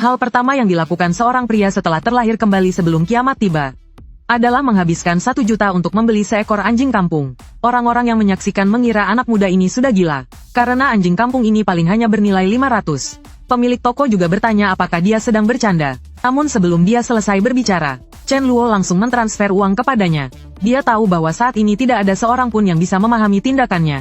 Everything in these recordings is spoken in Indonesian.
Hal pertama yang dilakukan seorang pria setelah terlahir kembali sebelum kiamat tiba adalah menghabiskan 1 juta untuk membeli seekor anjing kampung. Orang-orang yang menyaksikan mengira anak muda ini sudah gila, karena anjing kampung ini paling hanya bernilai 500. Pemilik toko juga bertanya apakah dia sedang bercanda. Namun sebelum dia selesai berbicara, Chen Luo langsung mentransfer uang kepadanya. Dia tahu bahwa saat ini tidak ada seorang pun yang bisa memahami tindakannya.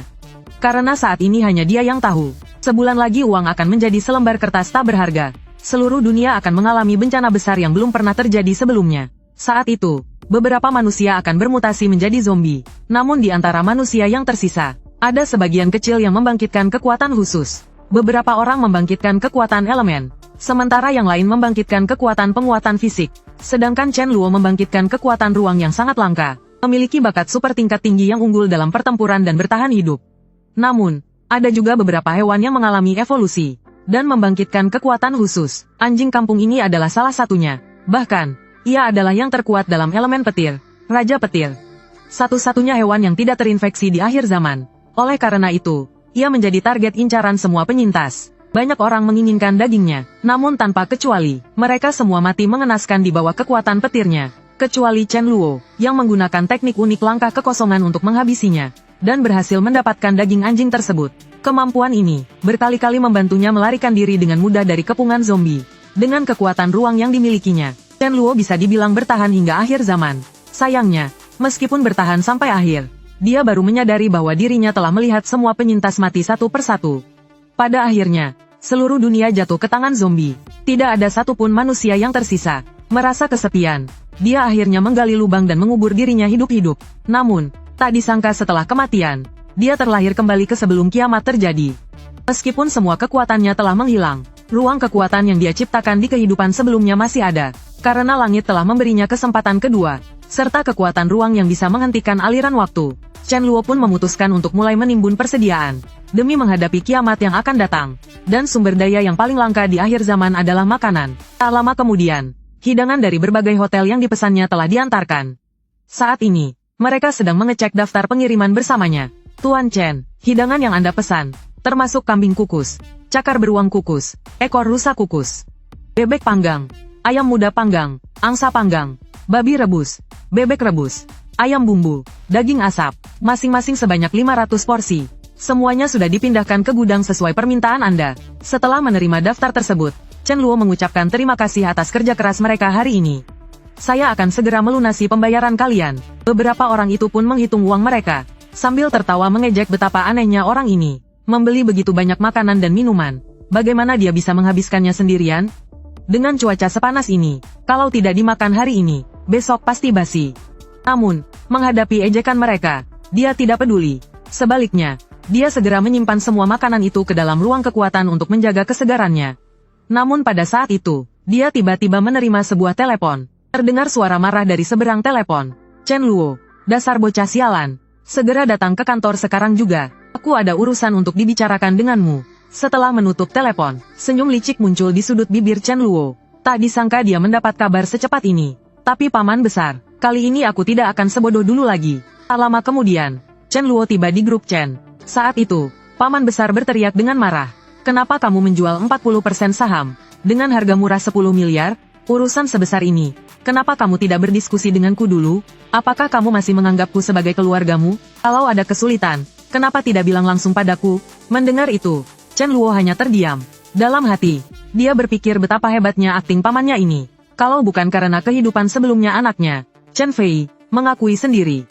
Karena saat ini hanya dia yang tahu. Sebulan lagi uang akan menjadi selembar kertas tak berharga. Seluruh dunia akan mengalami bencana besar yang belum pernah terjadi sebelumnya. Saat itu, beberapa manusia akan bermutasi menjadi zombie. Namun di antara manusia yang tersisa, ada sebagian kecil yang membangkitkan kekuatan khusus. Beberapa orang membangkitkan kekuatan elemen, sementara yang lain membangkitkan kekuatan penguatan fisik. Sedangkan Chen Luo membangkitkan kekuatan ruang yang sangat langka, memiliki bakat super tingkat tinggi yang unggul dalam pertempuran dan bertahan hidup. Namun, ada juga beberapa hewan yang mengalami evolusi dan membangkitkan kekuatan khusus. Anjing kampung ini adalah salah satunya. Bahkan, ia adalah yang terkuat dalam elemen petir, Raja Petir. Satu-satunya hewan yang tidak terinfeksi di akhir zaman. Oleh karena itu, ia menjadi target incaran semua penyintas. Banyak orang menginginkan dagingnya, namun tanpa kecuali, mereka semua mati mengenaskan di bawah kekuatan petirnya. Kecuali Chen Luo, yang menggunakan teknik unik langkah kekosongan untuk menghabisinya, dan berhasil mendapatkan daging anjing tersebut. Kemampuan ini, berkali-kali membantunya melarikan diri dengan mudah dari kepungan zombie. Dengan kekuatan ruang yang dimilikinya, Chen Luo bisa dibilang bertahan hingga akhir zaman. Sayangnya, meskipun bertahan sampai akhir, dia baru menyadari bahwa dirinya telah melihat semua penyintas mati satu persatu. Pada akhirnya, seluruh dunia jatuh ke tangan zombie. Tidak ada satupun manusia yang tersisa. Merasa kesepian, dia akhirnya menggali lubang dan mengubur dirinya hidup-hidup. Namun, tak disangka setelah kematian, dia terlahir kembali ke sebelum kiamat terjadi. Meskipun semua kekuatannya telah menghilang, ruang kekuatan yang dia ciptakan di kehidupan sebelumnya masih ada, karena langit telah memberinya kesempatan kedua, serta kekuatan ruang yang bisa menghentikan aliran waktu. Chen Luo pun memutuskan untuk mulai menimbun persediaan, demi menghadapi kiamat yang akan datang. Dan sumber daya yang paling langka di akhir zaman adalah makanan. Tak lama kemudian, hidangan dari berbagai hotel yang dipesannya telah diantarkan. Saat ini, mereka sedang mengecek daftar pengiriman bersamanya. Tuan Chen, hidangan yang Anda pesan, termasuk kambing kukus, cakar beruang kukus, ekor rusa kukus, bebek panggang, ayam muda panggang, angsa panggang, babi rebus, bebek rebus, ayam bumbu, daging asap, masing-masing sebanyak 500 porsi. Semuanya sudah dipindahkan ke gudang sesuai permintaan Anda. Setelah menerima daftar tersebut, Chen Luo mengucapkan terima kasih atas kerja keras mereka hari ini. Saya akan segera melunasi pembayaran kalian. Beberapa orang itu pun menghitung uang mereka, sambil tertawa mengejek betapa anehnya orang ini. Membeli begitu banyak makanan dan minuman. Bagaimana dia bisa menghabiskannya sendirian? Dengan cuaca sepanas ini, kalau tidak dimakan hari ini, besok pasti basi. Namun, menghadapi ejekan mereka, dia tidak peduli. Sebaliknya, dia segera menyimpan semua makanan itu ke dalam ruang kekuatan untuk menjaga kesegarannya. Namun pada saat itu, dia tiba-tiba menerima sebuah telepon. Terdengar suara marah dari seberang telepon. Chen Luo, dasar bocah sialan. Segera datang ke kantor sekarang juga. Aku ada urusan untuk dibicarakan denganmu. Setelah menutup telepon, senyum licik muncul di sudut bibir Chen Luo. Tak disangka dia mendapat kabar secepat ini. Tapi paman besar, kali ini aku tidak akan sebodoh dulu lagi. Tak lama kemudian, Chen Luo tiba di grup Chen. Saat itu, paman besar berteriak dengan marah. Kenapa kamu menjual 40% saham? Dengan harga murah 10 miliar? Urusan sebesar ini, kenapa kamu tidak berdiskusi denganku dulu? Apakah kamu masih menganggapku sebagai keluargamu? Kalau ada kesulitan, kenapa tidak bilang langsung padaku? Mendengar itu, Chen Luo hanya terdiam. Dalam hati, dia berpikir betapa hebatnya akting pamannya ini. Kalau bukan karena kehidupan sebelumnya anaknya, Chen Fei, mengakui sendiri.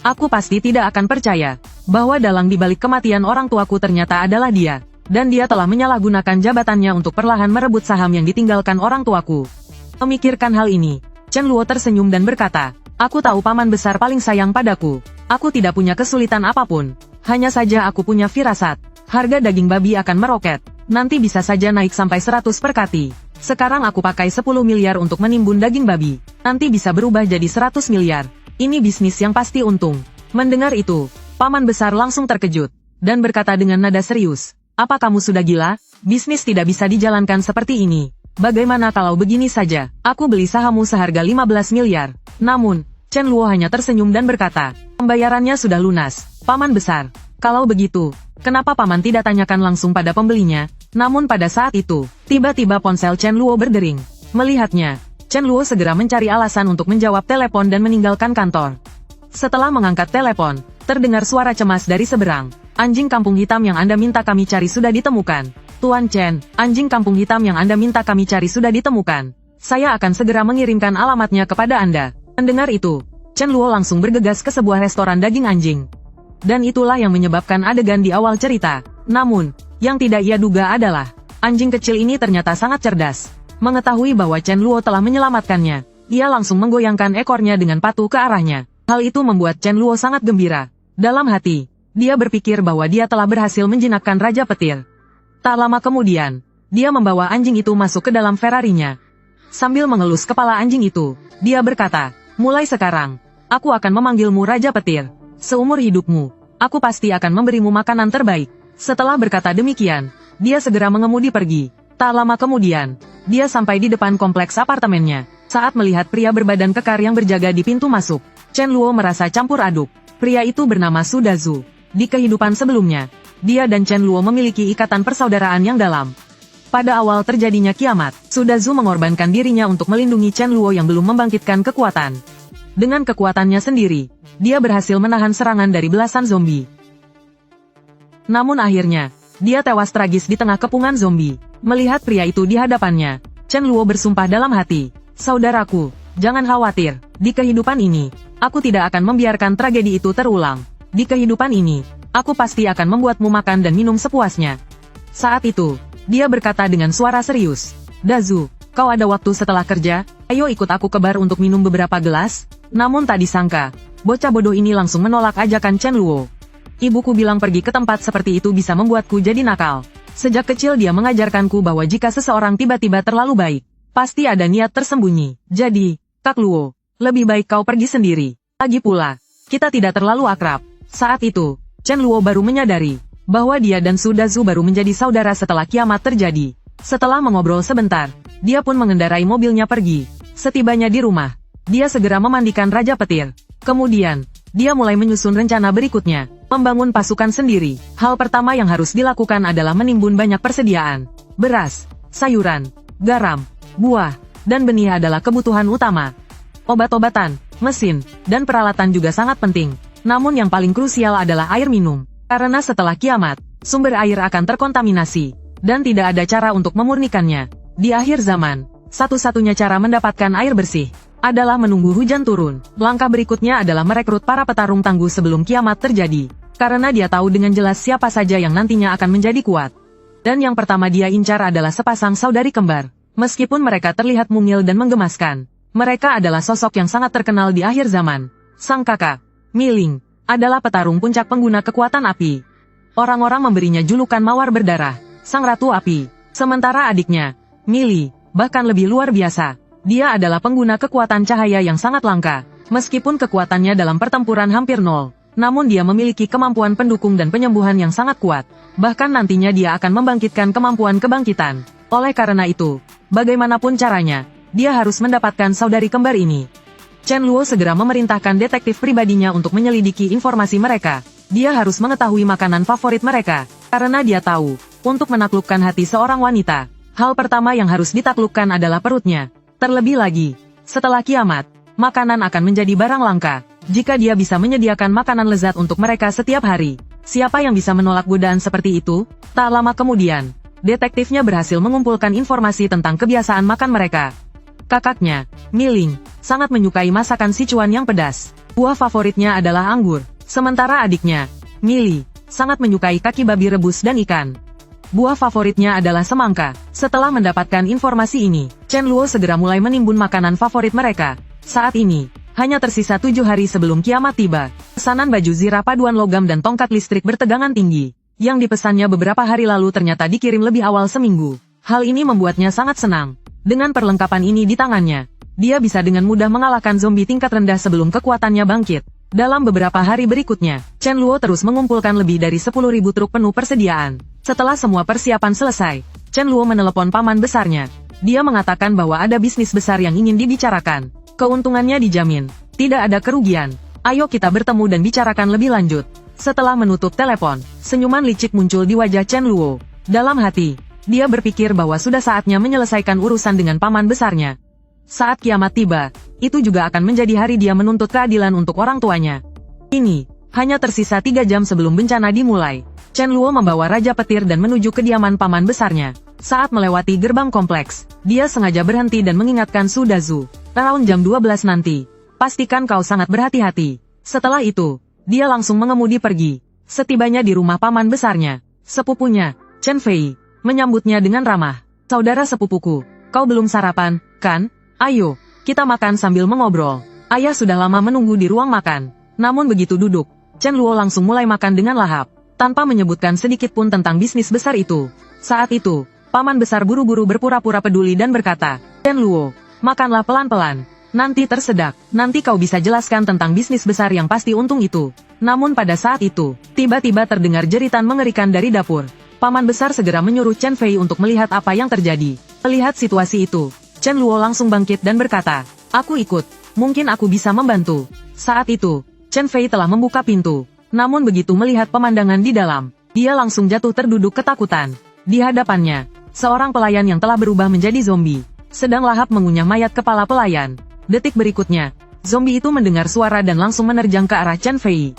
Aku pasti tidak akan percaya, bahwa dalang dibalik kematian orang tuaku ternyata adalah dia. Dan dia telah menyalahgunakan jabatannya untuk perlahan merebut saham yang ditinggalkan orang tuaku. Memikirkan hal ini, Chen Luo tersenyum dan berkata, aku tahu paman besar paling sayang padaku. Aku tidak punya kesulitan apapun. Hanya saja aku punya firasat. Harga daging babi akan meroket. Nanti bisa saja naik sampai 100 per kati. Sekarang aku pakai 10 miliar untuk menimbun daging babi. Nanti bisa berubah jadi 100 miliar. Ini bisnis yang pasti untung. Mendengar itu, paman besar langsung terkejut. Dan berkata dengan nada serius, apa kamu sudah gila? Bisnis tidak bisa dijalankan seperti ini. Bagaimana kalau begini saja, aku beli sahammu seharga 15 miliar. Namun, Chen Luo hanya tersenyum dan berkata, pembayarannya sudah lunas, paman besar. Kalau begitu, kenapa paman tidak tanyakan langsung pada pembelinya? Namun pada saat itu, tiba-tiba ponsel Chen Luo berdering. Melihatnya, Chen Luo segera mencari alasan untuk menjawab telepon dan meninggalkan kantor. Setelah mengangkat telepon, terdengar suara cemas dari seberang. Anjing kampung hitam yang Anda minta kami cari sudah ditemukan. Tuan Chen, anjing kampung hitam yang Anda minta kami cari sudah ditemukan. Saya akan segera mengirimkan alamatnya kepada Anda. Mendengar itu, Chen Luo langsung bergegas ke sebuah restoran daging anjing. Dan itulah yang menyebabkan adegan di awal cerita. Namun, yang tidak ia duga adalah, anjing kecil ini ternyata sangat cerdas. Mengetahui bahwa Chen Luo telah menyelamatkannya, dia langsung menggoyangkan ekornya dengan patuh ke arahnya. Hal itu membuat Chen Luo sangat gembira. Dalam hati, dia berpikir bahwa dia telah berhasil menjinakkan Raja Petir. Tak lama kemudian, dia membawa anjing itu masuk ke dalam Ferrarinya. Sambil mengelus kepala anjing itu, dia berkata, mulai sekarang, aku akan memanggilmu Raja Petir. Seumur hidupmu, aku pasti akan memberimu makanan terbaik. Setelah berkata demikian, dia segera mengemudi pergi. Tak lama kemudian, dia sampai di depan kompleks apartemennya. Saat melihat pria berbadan kekar yang berjaga di pintu masuk, Chen Luo merasa campur aduk. Pria itu bernama Su Dazu. Di kehidupan sebelumnya, dia dan Chen Luo memiliki ikatan persaudaraan yang dalam. Pada awal terjadinya kiamat, Su Dazu mengorbankan dirinya untuk melindungi Chen Luo yang belum membangkitkan kekuatan. Dengan kekuatannya sendiri, dia berhasil menahan serangan dari belasan zombie. Namun akhirnya, dia tewas tragis di tengah kepungan zombie. Melihat pria itu di hadapannya, Chen Luo bersumpah dalam hati, saudaraku, jangan khawatir, di kehidupan ini, aku tidak akan membiarkan tragedi itu terulang. Di kehidupan ini, aku pasti akan membuatmu makan dan minum sepuasnya. Saat itu, dia berkata dengan suara serius, Dazu, kau ada waktu setelah kerja, ayo ikut aku ke bar untuk minum beberapa gelas. Namun tak disangka, bocah bodoh ini langsung menolak ajakan Chen Luo. Ibuku bilang pergi ke tempat seperti itu bisa membuatku jadi nakal. Sejak kecil dia mengajarkanku bahwa jika seseorang tiba-tiba terlalu baik, pasti ada niat tersembunyi. Jadi, Kak Luo, lebih baik kau pergi sendiri. Lagi pula, kita tidak terlalu akrab. Saat itu, Chen Luo baru menyadari bahwa dia dan Su Dazu baru menjadi saudara setelah kiamat terjadi. Setelah mengobrol sebentar, dia pun mengendarai mobilnya pergi. Setibanya di rumah, dia segera memandikan Raja Petir. Kemudian, dia mulai menyusun rencana berikutnya, membangun pasukan sendiri. Hal pertama yang harus dilakukan adalah menimbun banyak persediaan. Beras, sayuran, garam, buah, dan benih adalah kebutuhan utama. Obat-obatan, mesin, dan peralatan juga sangat penting. Namun yang paling krusial adalah air minum. Karena setelah kiamat, sumber air akan terkontaminasi, dan tidak ada cara untuk memurnikannya. Di akhir zaman, satu-satunya cara mendapatkan air bersih adalah menunggu hujan turun. Langkah berikutnya adalah merekrut para petarung tangguh sebelum kiamat terjadi. Karena dia tahu dengan jelas siapa saja yang nantinya akan menjadi kuat. Dan yang pertama dia incar adalah sepasang saudari kembar. Meskipun mereka terlihat mungil dan menggemaskan, mereka adalah sosok yang sangat terkenal di akhir zaman. Sang kakak, Miling, adalah petarung puncak pengguna kekuatan api. Orang-orang memberinya julukan Mawar Berdarah, Sang Ratu Api. Sementara adiknya, Mili, bahkan lebih luar biasa. Dia adalah pengguna kekuatan cahaya yang sangat langka. Meskipun kekuatannya dalam pertempuran hampir nol, namun dia memiliki kemampuan pendukung dan penyembuhan yang sangat kuat. Bahkan nantinya dia akan membangkitkan kemampuan kebangkitan. Oleh karena itu, bagaimanapun caranya, dia harus mendapatkan saudari kembar ini. Chen Luo segera memerintahkan detektif pribadinya untuk menyelidiki informasi mereka. Dia harus mengetahui makanan favorit mereka, karena dia tahu, untuk menaklukkan hati seorang wanita, hal pertama yang harus ditaklukkan adalah perutnya. Terlebih lagi, setelah kiamat, makanan akan menjadi barang langka. Jika dia bisa menyediakan makanan lezat untuk mereka setiap hari, siapa yang bisa menolak godaan seperti itu? Tak lama kemudian, detektifnya berhasil mengumpulkan informasi tentang kebiasaan makan mereka. Kakaknya, Miling, sangat menyukai masakan Sichuan yang pedas. Buah favoritnya adalah anggur. Sementara adiknya, Mili, sangat menyukai kaki babi rebus dan ikan. Buah favoritnya adalah semangka. Setelah mendapatkan informasi ini, Chen Luo segera mulai menimbun makanan favorit mereka. Saat ini, hanya tersisa 7 hari sebelum kiamat tiba. Pesanan baju zirah paduan logam dan tongkat listrik bertegangan tinggi, yang dipesannya beberapa hari lalu ternyata dikirim lebih awal seminggu. Hal ini membuatnya sangat senang. Dengan perlengkapan ini di tangannya, dia bisa dengan mudah mengalahkan zombie tingkat rendah sebelum kekuatannya bangkit. Dalam beberapa hari berikutnya, Chen Luo terus mengumpulkan lebih dari 10.000 truk penuh persediaan. Setelah semua persiapan selesai, Chen Luo menelepon paman besarnya. Dia mengatakan bahwa ada bisnis besar yang ingin dibicarakan. Keuntungannya dijamin, tidak ada kerugian. Ayo kita bertemu dan bicarakan lebih lanjut. Setelah menutup telepon, senyuman licik muncul di wajah Chen Luo. Dalam hati, Dia berpikir bahwa sudah saatnya menyelesaikan urusan dengan paman besarnya. Saat kiamat tiba, itu juga akan menjadi hari dia menuntut keadilan untuk orang tuanya. Ini, hanya tersisa 3 jam sebelum bencana dimulai. Chen Luo membawa Raja Petir dan menuju kediaman paman besarnya. Saat melewati gerbang kompleks, dia sengaja berhenti dan mengingatkan Su Dazu. Around jam 12 nanti, pastikan kau sangat berhati-hati. Setelah itu, dia langsung mengemudi pergi. Setibanya di rumah paman besarnya, sepupunya, Chen Fei, menyambutnya dengan ramah. Saudara sepupuku, kau belum sarapan, kan? Ayo, kita makan sambil mengobrol. Ayah sudah lama menunggu di ruang makan. Namun begitu duduk, Chen Luo langsung mulai makan dengan lahap, tanpa menyebutkan sedikit pun tentang bisnis besar itu. Saat itu, paman besar buru-buru berpura-pura peduli dan berkata, Chen Luo, makanlah pelan-pelan. Nanti tersedak, nanti kau bisa jelaskan tentang bisnis besar yang pasti untung itu. Namun pada saat itu, tiba-tiba terdengar jeritan mengerikan dari dapur. Paman besar segera menyuruh Chen Fei untuk melihat apa yang terjadi. Melihat situasi itu, Chen Luo langsung bangkit dan berkata, aku ikut, mungkin aku bisa membantu. Saat itu, Chen Fei telah membuka pintu. Namun begitu melihat pemandangan di dalam, dia langsung jatuh terduduk ketakutan. Di hadapannya, seorang pelayan yang telah berubah menjadi zombie, sedang lahap mengunyah mayat kepala pelayan. Detik berikutnya, zombie itu mendengar suara dan langsung menerjang ke arah Chen Fei.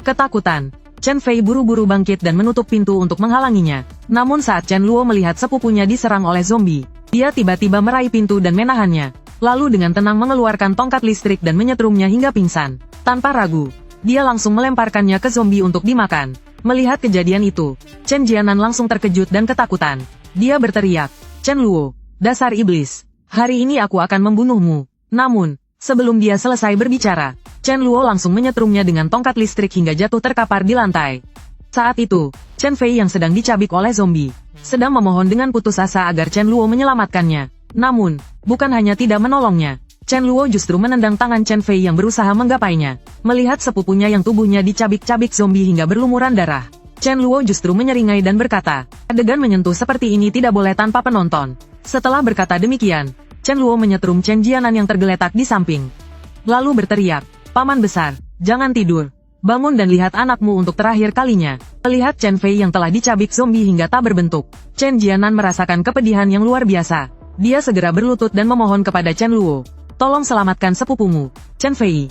Ketakutan, Chen Fei buru-buru bangkit dan menutup pintu untuk menghalanginya. Namun saat Chen Luo melihat sepupunya diserang oleh zombie, dia tiba-tiba meraih pintu dan menahannya. Lalu dengan tenang mengeluarkan tongkat listrik dan menyetrumnya hingga pingsan. Tanpa ragu, dia langsung melemparkannya ke zombie untuk dimakan. Melihat kejadian itu, Chen Jianan langsung terkejut dan ketakutan. Dia berteriak, Chen Luo, dasar iblis, hari ini aku akan membunuhmu. Namun, sebelum dia selesai berbicara, Chen Luo langsung menyetrum-nya dengan tongkat listrik hingga jatuh terkapar di lantai. Saat itu, Chen Fei yang sedang dicabik oleh zombie, sedang memohon dengan putus asa agar Chen Luo menyelamatkannya. Namun, bukan hanya tidak menolongnya, Chen Luo justru menendang tangan Chen Fei yang berusaha menggapainya. Melihat sepupunya yang tubuhnya dicabik-cabik zombie hingga berlumuran darah, Chen Luo justru menyeringai dan berkata, adegan menyentuh seperti ini tidak boleh tanpa penonton. Setelah berkata demikian, Chen Luo menyetrum Chen Jianan yang tergeletak di samping. Lalu berteriak, paman besar, jangan tidur. Bangun dan lihat anakmu untuk terakhir kalinya. Melihat Chen Fei yang telah dicabik zombie hingga tak berbentuk, Chen Jianan merasakan kepedihan yang luar biasa. Dia segera berlutut dan memohon kepada Chen Luo, tolong selamatkan sepupumu, Chen Fei.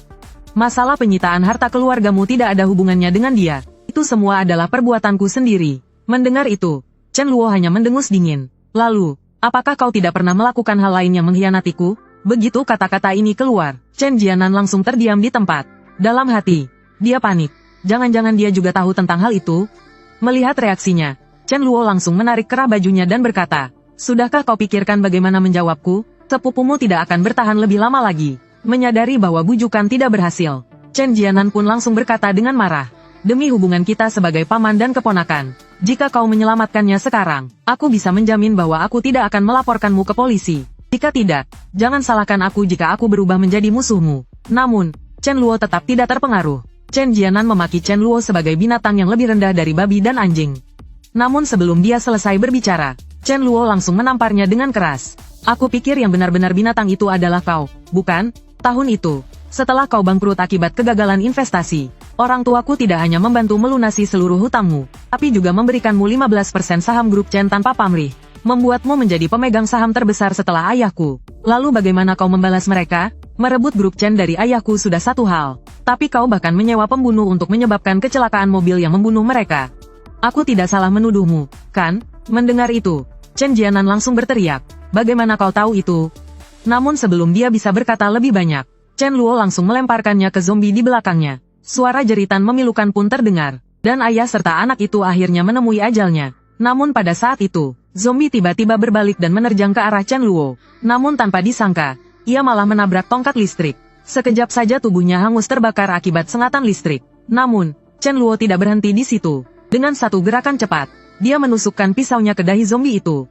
Masalah penyitaan harta keluargamu tidak ada hubungannya dengan dia. Itu semua adalah perbuatanku sendiri. Mendengar itu, Chen Luo hanya mendengus dingin. Lalu, apakah kau tidak pernah melakukan hal lain yang mengkhianatiku? Begitu kata-kata ini keluar, Chen Jianan langsung terdiam di tempat. Dalam hati, dia panik. Jangan-jangan dia juga tahu tentang hal itu? Melihat reaksinya, Chen Luo langsung menarik kerah bajunya dan berkata, sudahkah kau pikirkan bagaimana menjawabku? Sepupumu tidak akan bertahan lebih lama lagi. Menyadari bahwa bujukan tidak berhasil, Chen Jianan pun langsung berkata dengan marah, demi hubungan kita sebagai paman dan keponakan, jika kau menyelamatkannya sekarang, aku bisa menjamin bahwa aku tidak akan melaporkanmu ke polisi. Jika tidak, jangan salahkan aku jika aku berubah menjadi musuhmu. Namun, Chen Luo tetap tidak terpengaruh. Chen Jianan memaki Chen Luo sebagai binatang yang lebih rendah dari babi dan anjing. Namun sebelum dia selesai berbicara, Chen Luo langsung menamparnya dengan keras. Aku pikir yang benar-benar binatang itu adalah kau, bukan? Tahun itu, setelah kau bangkrut akibat kegagalan investasi, orang tuaku tidak hanya membantu melunasi seluruh hutangmu, tapi juga memberikanmu 15% saham grup Chen tanpa pamrih, membuatmu menjadi pemegang saham terbesar setelah ayahku. Lalu bagaimana kau membalas mereka? Merebut grup Chen dari ayahku sudah satu hal, tapi kau bahkan menyewa pembunuh untuk menyebabkan kecelakaan mobil yang membunuh mereka. Aku tidak salah menuduhmu, kan? Mendengar itu, Chen Jianan langsung berteriak, bagaimana kau tahu itu? Namun sebelum dia bisa berkata lebih banyak, Chen Luo langsung melemparkannya ke zombie di belakangnya. Suara jeritan memilukan pun terdengar, dan ayah serta anak itu akhirnya menemui ajalnya. Namun pada saat itu, zombie tiba-tiba berbalik dan menerjang ke arah Chen Luo. Namun tanpa disangka, ia malah menabrak tongkat listrik. Sekejap saja tubuhnya hangus terbakar akibat sengatan listrik. Namun, Chen Luo tidak berhenti di situ. Dengan satu gerakan cepat, dia menusukkan pisaunya ke dahi zombie itu.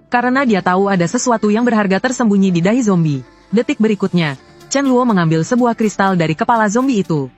Karena dia tahu ada sesuatu yang berharga tersembunyi di dahi zombie. Detik berikutnya, Chen Luo mengambil sebuah kristal dari kepala zombie itu.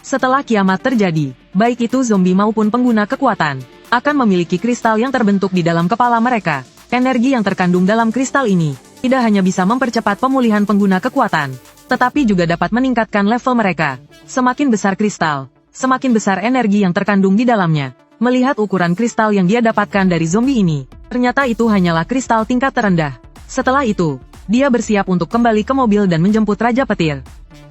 Setelah kiamat terjadi, baik itu zombie maupun pengguna kekuatan, akan memiliki kristal yang terbentuk di dalam kepala mereka. Energi yang terkandung dalam kristal ini tidak hanya bisa mempercepat pemulihan pengguna kekuatan, tetapi juga dapat meningkatkan level mereka. Semakin besar kristal, semakin besar energi yang terkandung di dalamnya. Melihat ukuran kristal yang dia dapatkan dari zombie ini, Ternyata itu hanyalah kristal tingkat terendah. Setelah itu, dia bersiap untuk kembali ke mobil dan menjemput Raja Petir.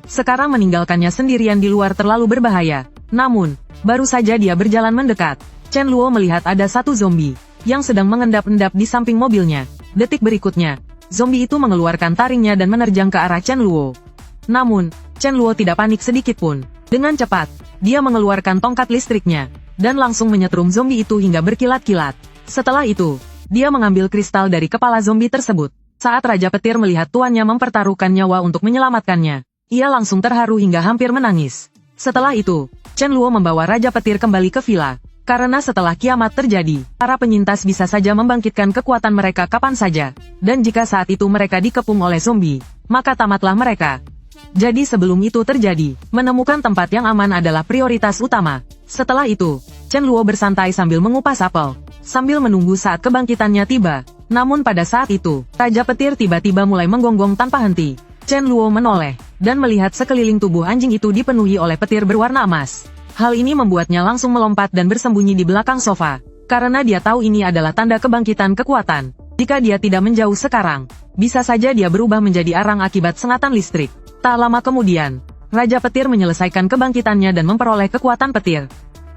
Sekarang meninggalkannya sendirian di luar terlalu berbahaya. Namun, baru saja dia berjalan mendekat, Chen Luo melihat ada satu zombie yang sedang mengendap-endap di samping mobilnya. Detik berikutnya, zombie itu mengeluarkan taringnya dan menerjang ke arah Chen Luo. Namun, Chen Luo tidak panik sedikit pun. Dengan cepat, dia mengeluarkan tongkat listriknya dan langsung menyetrum zombie itu hingga berkilat-kilat. Setelah itu, dia mengambil kristal dari kepala zombie tersebut. Saat Raja Petir melihat tuannya mempertaruhkan nyawa untuk menyelamatkannya, ia langsung terharu hingga hampir menangis. Setelah itu, Chen Luo membawa Raja Petir kembali ke villa. Karena setelah kiamat terjadi, para penyintas bisa saja membangkitkan kekuatan mereka kapan saja. Dan jika saat itu mereka dikepung oleh zombie, maka tamatlah mereka. Jadi sebelum itu terjadi, menemukan tempat yang aman adalah prioritas utama. Setelah itu, Chen Luo bersantai sambil mengupas apel, sambil menunggu saat kebangkitannya tiba. Namun pada saat itu, Raja Petir tiba-tiba mulai menggonggong tanpa henti. Chen Luo menoleh, dan melihat sekeliling tubuh anjing itu dipenuhi oleh petir berwarna emas. Hal ini membuatnya langsung melompat dan bersembunyi di belakang sofa, karena dia tahu ini adalah tanda kebangkitan kekuatan. Jika dia tidak menjauh sekarang, bisa saja dia berubah menjadi arang akibat sengatan listrik. Tak lama kemudian, Raja Petir menyelesaikan kebangkitannya dan memperoleh kekuatan petir.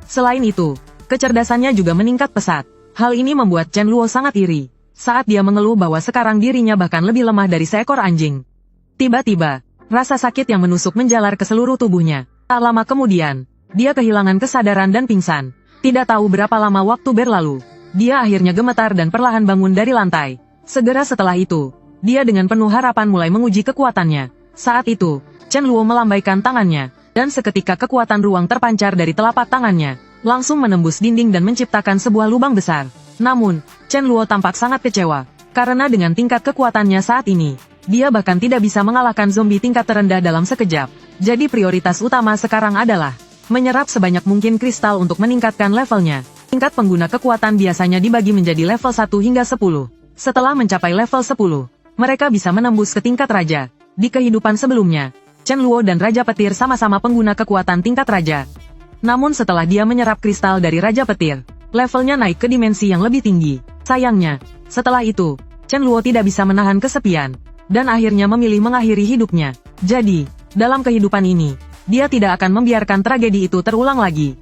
Selain itu, kecerdasannya juga meningkat pesat. Hal ini membuat Chen Luo sangat iri, saat dia mengeluh bahwa sekarang dirinya bahkan lebih lemah dari seekor anjing. Tiba-tiba, rasa sakit yang menusuk menjalar ke seluruh tubuhnya. Tak lama kemudian, dia kehilangan kesadaran dan pingsan. Tidak tahu berapa lama waktu berlalu, dia akhirnya gemetar dan perlahan bangun dari lantai. Segera setelah itu, dia dengan penuh harapan mulai menguji kekuatannya. Saat itu, Chen Luo melambaikan tangannya, dan seketika kekuatan ruang terpancar dari telapak tangannya, langsung menembus dinding dan menciptakan sebuah lubang besar. Namun, Chen Luo tampak sangat kecewa, karena dengan tingkat kekuatannya saat ini, dia bahkan tidak bisa mengalahkan zombie tingkat terendah dalam sekejap. Jadi prioritas utama sekarang adalah menyerap sebanyak mungkin kristal untuk meningkatkan levelnya. Tingkat pengguna kekuatan biasanya dibagi menjadi level 1 hingga 10. Setelah mencapai level 10, mereka bisa menembus ke tingkat raja. Di kehidupan sebelumnya, Chen Luo dan Raja Petir sama-sama pengguna kekuatan tingkat raja. Namun setelah dia menyerap kristal dari Raja Petir, levelnya naik ke dimensi yang lebih tinggi. Sayangnya, setelah itu, Chen Luo tidak bisa menahan kesepian, dan akhirnya memilih mengakhiri hidupnya. Jadi, dalam kehidupan ini, dia tidak akan membiarkan tragedi itu terulang lagi.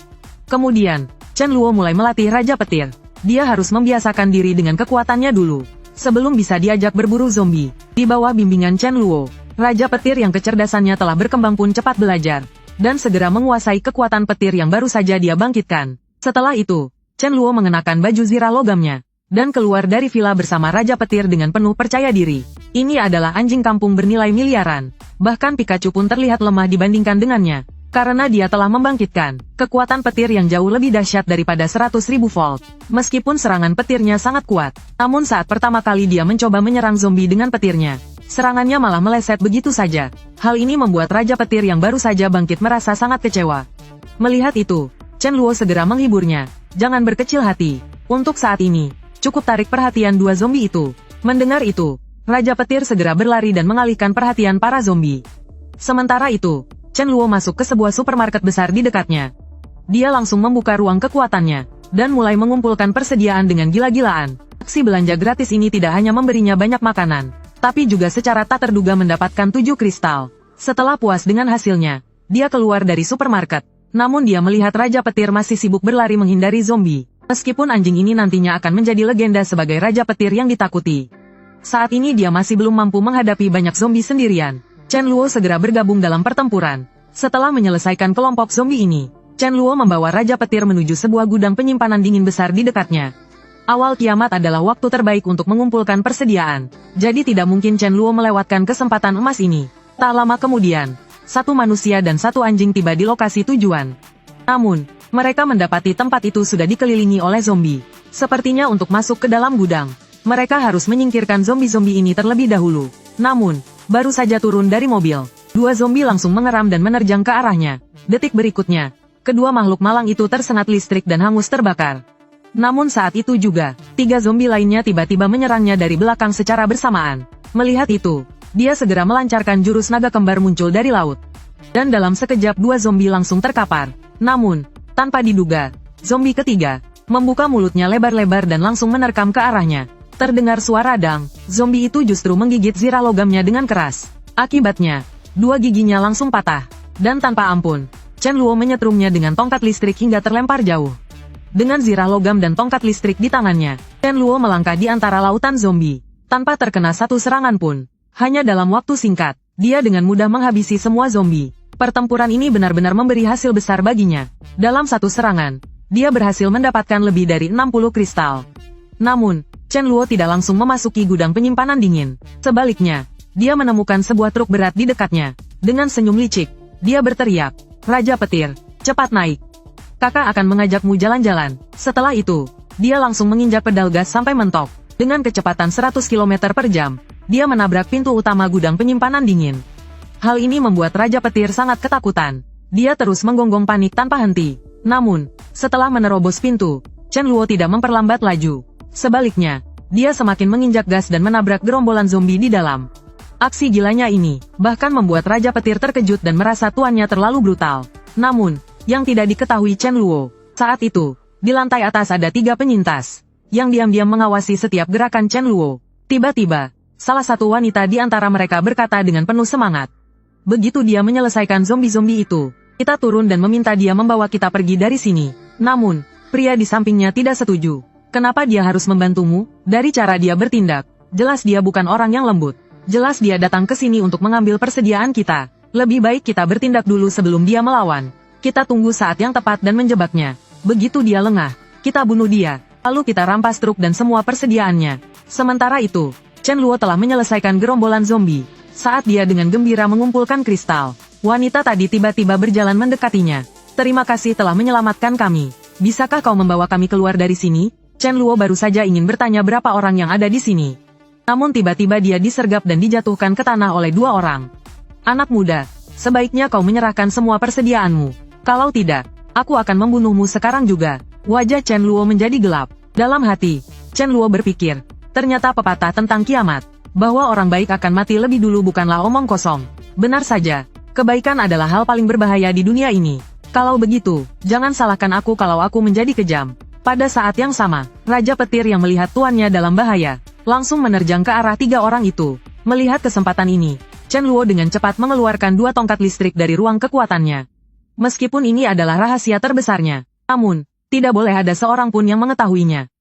Kemudian, Chen Luo mulai melatih Raja Petir. Dia harus membiasakan diri dengan kekuatannya dulu, sebelum bisa diajak berburu zombie. Di bawah bimbingan Chen Luo, Raja Petir yang kecerdasannya telah berkembang pun cepat belajar, dan segera menguasai kekuatan petir yang baru saja dia bangkitkan. Setelah itu, Chen Luo mengenakan baju zirah logamnya, dan keluar dari villa bersama Raja Petir dengan penuh percaya diri. Ini adalah anjing kampung bernilai miliaran. Bahkan Pikachu pun terlihat lemah dibandingkan dengannya, karena dia telah membangkitkan kekuatan petir yang jauh lebih dahsyat daripada 100.000 volt. Meskipun serangan petirnya sangat kuat, namun saat pertama kali dia mencoba menyerang zombie dengan petirnya, serangannya malah meleset begitu saja. Hal ini membuat Raja Petir yang baru saja bangkit merasa sangat kecewa. Melihat itu, Chen Luo segera menghiburnya. Jangan berkecil hati. Untuk saat ini, cukup tarik perhatian dua zombie itu. Mendengar itu, Raja Petir segera berlari dan mengalihkan perhatian para zombie. Sementara itu, Chen Luo masuk ke sebuah supermarket besar di dekatnya. Dia langsung membuka ruang kekuatannya, dan mulai mengumpulkan persediaan dengan gila-gilaan. Aksi belanja gratis ini tidak hanya memberinya banyak makanan, tapi juga secara tak terduga mendapatkan 7 kristal. Setelah puas dengan hasilnya, dia keluar dari supermarket. Namun dia melihat Raja Petir masih sibuk berlari menghindari zombie. Meskipun anjing ini nantinya akan menjadi legenda sebagai Raja Petir yang ditakuti, saat ini dia masih belum mampu menghadapi banyak zombie sendirian. Chen Luo segera bergabung dalam pertempuran. Setelah menyelesaikan kelompok zombie ini, Chen Luo membawa Raja Petir menuju sebuah gudang penyimpanan dingin besar di dekatnya. Awal kiamat adalah waktu terbaik untuk mengumpulkan persediaan, jadi tidak mungkin Chen Luo melewatkan kesempatan emas ini. Tak lama kemudian, satu manusia dan satu anjing tiba di lokasi tujuan. Namun, mereka mendapati tempat itu sudah dikelilingi oleh zombie. Sepertinya untuk masuk ke dalam gudang, mereka harus menyingkirkan zombie-zombie ini terlebih dahulu. Namun, baru saja turun dari mobil, dua zombie langsung mengeram dan menerjang ke arahnya. Detik berikutnya, kedua makhluk malang itu tersengat listrik dan hangus terbakar. Namun saat itu juga, 3 zombie lainnya tiba-tiba menyerangnya dari belakang secara bersamaan. Melihat itu, dia segera melancarkan jurus naga kembar muncul dari laut. Dan dalam sekejap 2 zombie langsung terkapar. Namun, tanpa diduga, zombie ketiga, membuka mulutnya lebar-lebar dan langsung menerkam ke arahnya. Terdengar suara dang, zombie itu justru menggigit zirah logamnya dengan keras. Akibatnya, dua giginya langsung patah. Dan tanpa ampun, Chen Luo menyetrumnya dengan tongkat listrik hingga terlempar jauh. Dengan zirah logam dan tongkat listrik di tangannya, Chen Luo melangkah di antara lautan zombie, tanpa terkena satu serangan pun. Hanya dalam waktu singkat, dia dengan mudah menghabisi semua zombie. Pertempuran ini benar-benar memberi hasil besar baginya. Dalam satu serangan, dia berhasil mendapatkan lebih dari 60 kristal. Namun, Chen Luo tidak langsung memasuki gudang penyimpanan dingin. Sebaliknya, dia menemukan sebuah truk berat di dekatnya. Dengan senyum licik, dia berteriak, "Raja Petir, cepat naik. Kakak akan mengajakmu jalan-jalan." Setelah itu, dia langsung menginjak pedal gas sampai mentok. Dengan kecepatan 100 km per jam, dia menabrak pintu utama gudang penyimpanan dingin. Hal ini membuat Raja Petir sangat ketakutan. Dia terus menggonggong panik tanpa henti. Namun, setelah menerobos pintu, Chen Luo tidak memperlambat laju. Sebaliknya, dia semakin menginjak gas dan menabrak gerombolan zombie di dalam. Aksi gilanya ini, bahkan membuat Raja Petir terkejut dan merasa tuannya terlalu brutal. Namun, yang tidak diketahui Chen Luo, saat itu, di lantai atas ada 3 penyintas, yang diam-diam mengawasi setiap gerakan Chen Luo. Tiba-tiba, salah satu wanita di antara mereka berkata dengan penuh semangat. Begitu dia menyelesaikan zombie-zombie itu, kita turun dan meminta dia membawa kita pergi dari sini. Namun, pria di sampingnya tidak setuju. Kenapa dia harus membantumu? Dari cara dia bertindak, jelas dia bukan orang yang lembut. Jelas dia datang ke sini untuk mengambil persediaan kita. Lebih baik kita bertindak dulu sebelum dia melawan. Kita tunggu saat yang tepat dan menjebaknya. Begitu dia lengah, kita bunuh dia. Lalu kita rampas truk dan semua persediaannya. Sementara itu, Chen Luo telah menyelesaikan gerombolan zombie. Saat dia dengan gembira mengumpulkan kristal, wanita tadi tiba-tiba berjalan mendekatinya. "Terima kasih telah menyelamatkan kami. Bisakah kau membawa kami keluar dari sini?" Chen Luo baru saja ingin bertanya berapa orang yang ada di sini. Namun tiba-tiba dia disergap dan dijatuhkan ke tanah oleh 2 orang. "Anak muda, sebaiknya kau menyerahkan semua persediaanmu. Kalau tidak, aku akan membunuhmu sekarang juga." Wajah Chen Luo menjadi gelap. Dalam hati, Chen Luo berpikir, ternyata pepatah tentang kiamat, bahwa orang baik akan mati lebih dulu bukanlah omong kosong. Benar saja, kebaikan adalah hal paling berbahaya di dunia ini. Kalau begitu, jangan salahkan aku kalau aku menjadi kejam. Pada saat yang sama, Raja Petir yang melihat tuannya dalam bahaya, langsung menerjang ke arah 3 orang itu. Melihat kesempatan ini, Chen Luo dengan cepat mengeluarkan 2 tongkat listrik dari ruang kekuatannya. Meskipun ini adalah rahasia terbesarnya, namun, tidak boleh ada seorang pun yang mengetahuinya.